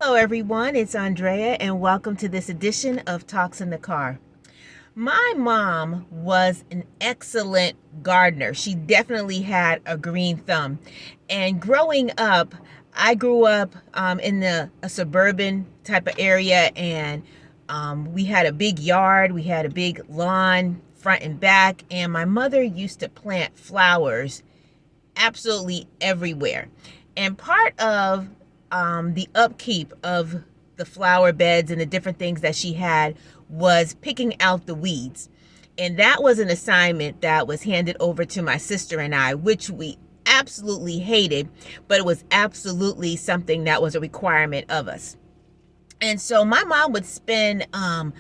Hello, everyone. It's Andrea, and welcome to this edition of Talks in the Car. My mom was an excellent gardener. She definitely had a green thumb. And growing up, I grew up in a suburban type of area, and we had a big yard, we had a big lawn, front and back, and my mother used to plant flowers absolutely everywhere. And part of the upkeep of the flower beds and the different things that she had was picking out the weeds. And that was an assignment that was handed over to my sister and I, which we absolutely hated, but it was absolutely something that was a requirement of us. And so my mom would spend a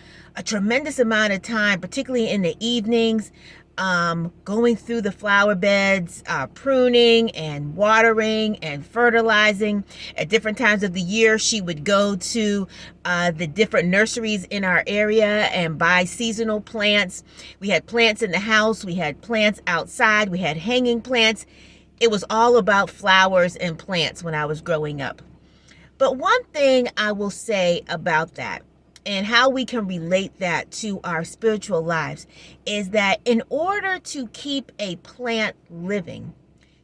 tremendous amount of time, particularly in the evenings, going through the flower beds, pruning and watering and fertilizing. At different times of the year, she would go to the different nurseries in our area and buy seasonal plants. We had plants in the house, we had plants outside, we had hanging plants. It was all about flowers and plants when I was growing up. But one thing I will say about that and how we can relate that to our spiritual lives is that in order to keep a plant living,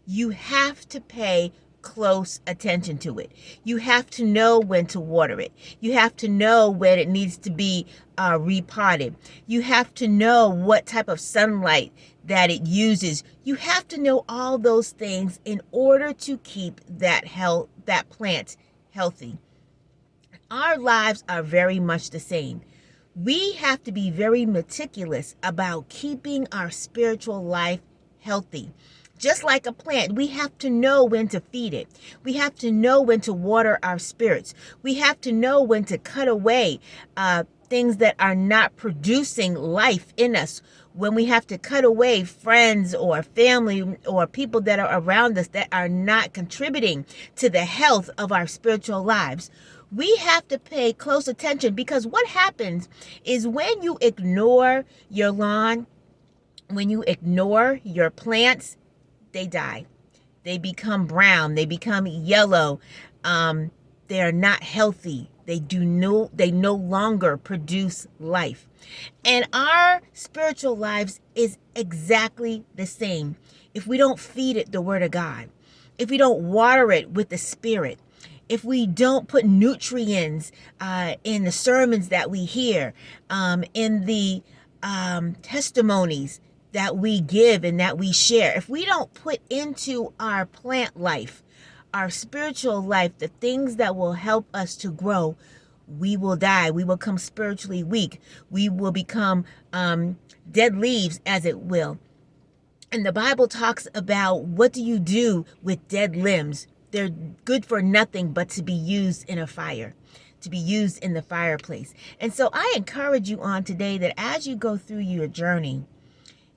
you have to pay close attention to it. You have to know when to water it. You have to know when it needs to be repotted. You have to know what type of sunlight that it uses. You have to know all those things in order to keep that plant healthy. Our lives are very much the same. We have to be very meticulous about keeping our spiritual life healthy. Just like a plant, we have to know when to feed it. We have to know when to water our spirits. We have to know when to cut away things that are not producing life in us. When we have to cut away friends or family or people that are around us that are not contributing to the health of our spiritual lives. We have to pay close attention, because what happens is when you ignore your lawn, when you ignore your plants, they die. They become brown. They become yellow. They are not healthy. They no longer produce life. And our spiritual lives is exactly the same. If we don't feed it the word of God, if we don't water it with the Spirit, if we don't put nutrients in the sermons that we hear, in the testimonies that we give and that we share, if we don't put into our plant life, our spiritual life, the things that will help us to grow, we will die. We will become spiritually weak. We will become dead leaves, as it will. And the Bible talks about, what do you do with dead limbs? They're good for nothing but to be used in a fire, to be used in the fireplace. And so I encourage you on today that as you go through your journey,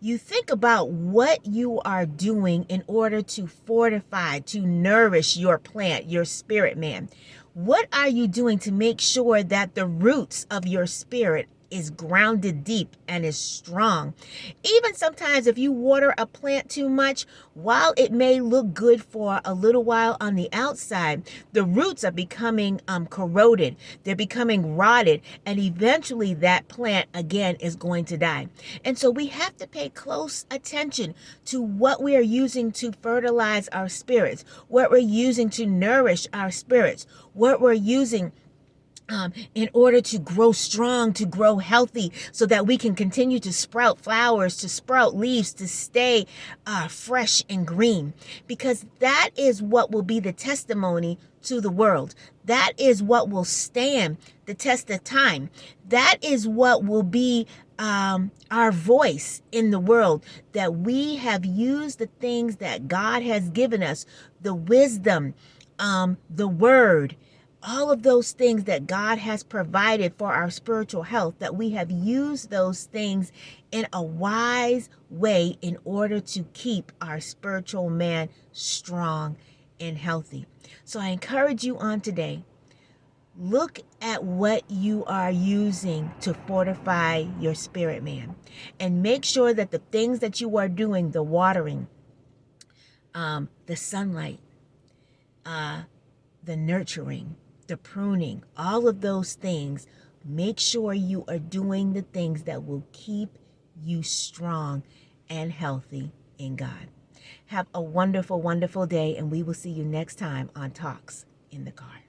you think about what you are doing in order to fortify, to nourish your plant, your spirit man. What are you doing to make sure that the roots of your spirit is grounded deep and is strong? Even sometimes if you water a plant too much, while it may look good for a little while on the outside, the roots are becoming corroded. They're becoming rotted, and eventually that plant again is going to die. And so we have to pay close attention to what we are using to fertilize our spirits, what we're using to nourish our spirits, what we're using in order to grow strong, to grow healthy, so that we can continue to sprout flowers, to sprout leaves, to stay fresh and green. Because that is what will be the testimony to the world. That is what will stand the test of time. That is what will be our voice in the world, that we have used the things that God has given us, the wisdom, the word, all of those things that God has provided for our spiritual health, that we have used those things in a wise way in order to keep our spiritual man strong and healthy. So I encourage you on today, look at what you are using to fortify your spirit man, and make sure that the things that you are doing, the watering, the sunlight, the nurturing, the pruning, all of those things. Make sure you are doing the things that will keep you strong and healthy in God. Have a wonderful, wonderful day, and we will see you next time on Talks in the Car.